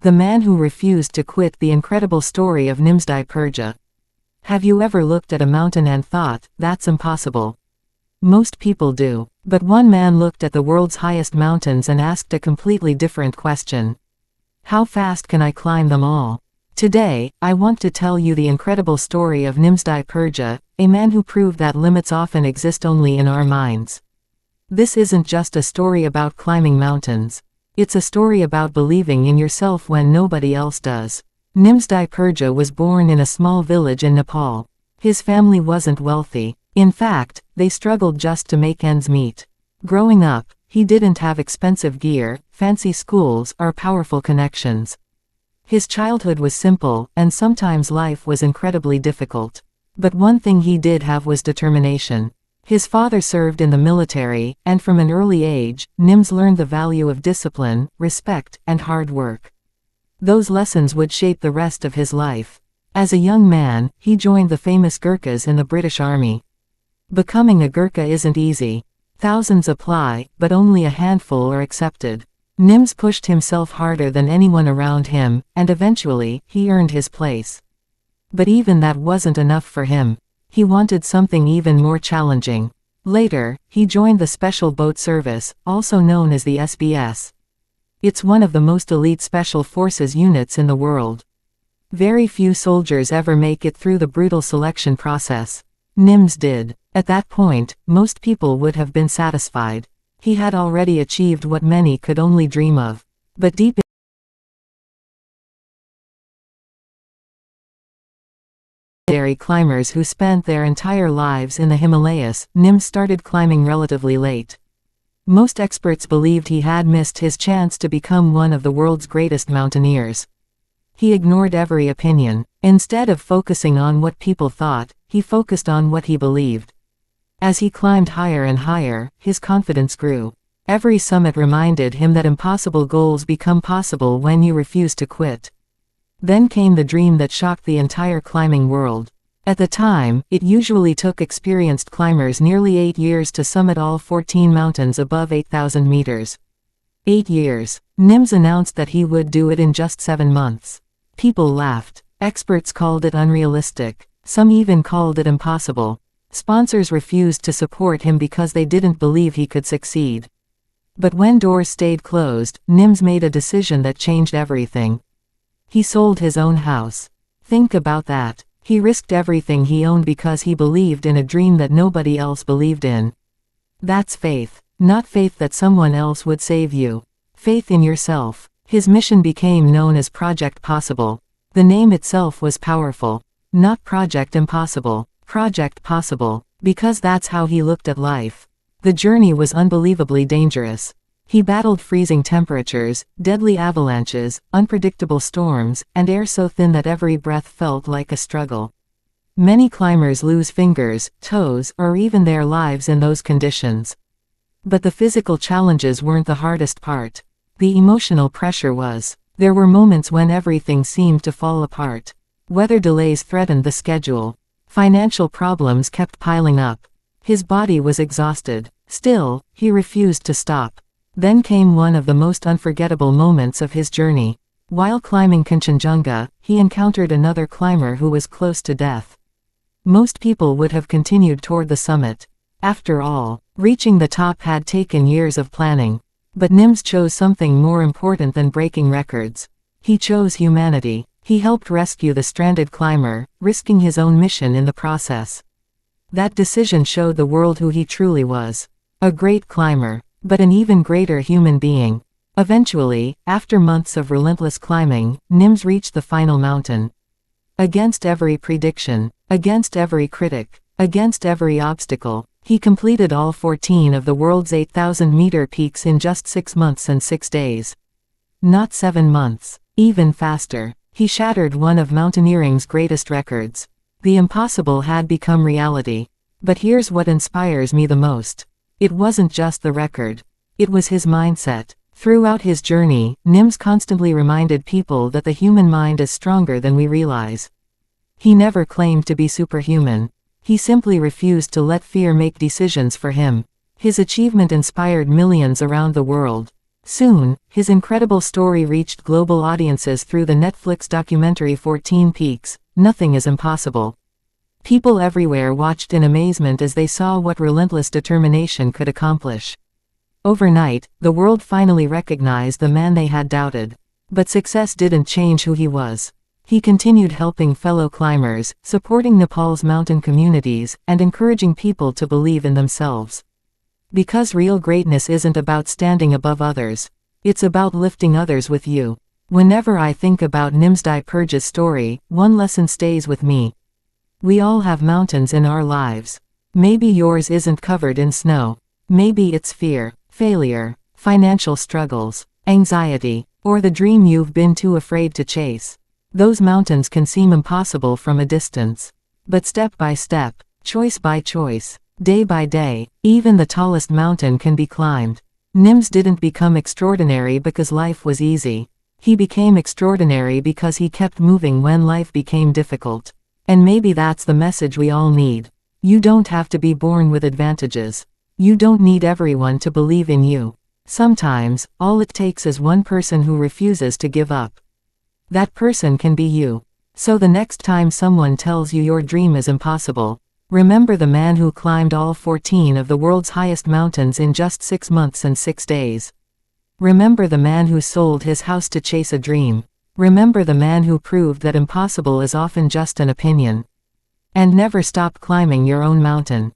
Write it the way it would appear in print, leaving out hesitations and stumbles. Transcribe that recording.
The man who refused to quit. The incredible story of Nimsdai Purja. Have you ever looked at a mountain and thought, that's impossible? Most people do. But one man looked at the world's highest mountains and asked a completely different question. How fast can I climb them all? Today, I want to tell you the incredible story of Nimsdai Purja, a man who proved that limits often exist only in our minds. This isn't just a story about climbing mountains. It's a story about believing in yourself when nobody else does. Nimsdai Purja was born in a small village in Nepal. His family wasn't wealthy. In fact, they struggled just to make ends meet. Growing up, he didn't have expensive gear, fancy schools, or powerful connections. His childhood was simple, and sometimes life was incredibly difficult. But one thing he did have was determination. His father served in the military, and from an early age, Nims learned the value of discipline, respect, and hard work. Those lessons would shape the rest of his life. As a young man, he joined the famous Gurkhas in the British Army. Becoming a Gurkha isn't easy. Thousands apply, but only a handful are accepted. Nims pushed himself harder than anyone around him, and eventually, he earned his place. But even that wasn't enough for him. He wanted something even more challenging. Later, he joined the Special Boat Service, also known as the SBS. It's one of the most elite special forces units in the world. Very few soldiers ever make it through the brutal selection process. Nims did. At that point, most people would have been satisfied. He had already achieved what many could only dream of. But deep climbers who spent their entire lives in the Himalayas, Nims started climbing relatively late. Most experts believed he had missed his chance to become one of the world's greatest mountaineers. He ignored every opinion. Instead of focusing on what people thought, he focused on what he believed. As he climbed higher and higher, his confidence grew. Every summit reminded him that impossible goals become possible when you refuse to quit. Then came the dream that shocked the entire climbing world. At the time, it usually took experienced climbers nearly 8 years to summit all 14 mountains above 8,000 meters. 8 years. Nims announced that he would do it in just 7 months. People laughed. Experts called it unrealistic. Some even called it impossible. Sponsors refused to support him because they didn't believe he could succeed. But when doors stayed closed, Nims made a decision that changed everything. He sold his own house. Think about that. He risked everything he owned because he believed in a dream that nobody else believed in. That's faith. Not faith that someone else would save you. Faith in yourself. His mission became known as Project Possible. The name itself was powerful. Not Project Impossible. Project Possible. Because that's how he looked at life. The journey was unbelievably dangerous. He battled freezing temperatures, deadly avalanches, unpredictable storms, and air so thin that every breath felt like a struggle. Many climbers lose fingers, toes, or even their lives in those conditions. But the physical challenges weren't the hardest part. The emotional pressure was. There were moments when everything seemed to fall apart. Weather delays threatened the schedule. Financial problems kept piling up. His body was exhausted. Still, he refused to stop. Then came one of the most unforgettable moments of his journey. While climbing Kanchenjunga, he encountered another climber who was close to death. Most people would have continued toward the summit. After all, reaching the top had taken years of planning. But Nims chose something more important than breaking records. He chose humanity. He helped rescue the stranded climber, risking his own mission in the process. That decision showed the world who he truly was. A great climber. But an even greater human being. Eventually, after months of relentless climbing, Nims reached the final mountain. Against every prediction, against every critic, against every obstacle, he completed all 14 of the world's 8,000-meter peaks in just 6 months and 6 days. Not 7 months. Even faster. He shattered one of mountaineering's greatest records. The impossible had become reality. But here's what inspires me the most. It wasn't just the record. It was his mindset. Throughout his journey, Nims constantly reminded people that the human mind is stronger than we realize. He never claimed to be superhuman. He simply refused to let fear make decisions for him. His achievement inspired millions around the world. Soon, his incredible story reached global audiences through the Netflix documentary 14 Peaks, Nothing is Impossible. People everywhere watched in amazement as they saw what relentless determination could accomplish. Overnight, the world finally recognized the man they had doubted. But success didn't change who he was. He continued helping fellow climbers, supporting Nepal's mountain communities, and encouraging people to believe in themselves. Because real greatness isn't about standing above others. It's about lifting others with you. Whenever I think about Nimsdai Purja's story, one lesson stays with me. We all have mountains in our lives. Maybe yours isn't covered in snow. Maybe it's fear, failure, financial struggles, anxiety, or the dream you've been too afraid to chase. Those mountains can seem impossible from a distance. But step by step, choice by choice, day by day, even the tallest mountain can be climbed. Nims didn't become extraordinary because life was easy. He became extraordinary because he kept moving when life became difficult. And maybe that's the message we all need. You don't have to be born with advantages. You don't need everyone to believe in you. Sometimes, all it takes is one person who refuses to give up. That person can be you. So the next time someone tells you your dream is impossible, remember the man who climbed all 14 of the world's highest mountains in just 6 months and 6 days. Remember the man who sold his house to chase a dream. Remember the man who proved that impossible is often just an opinion. And never stop climbing your own mountain.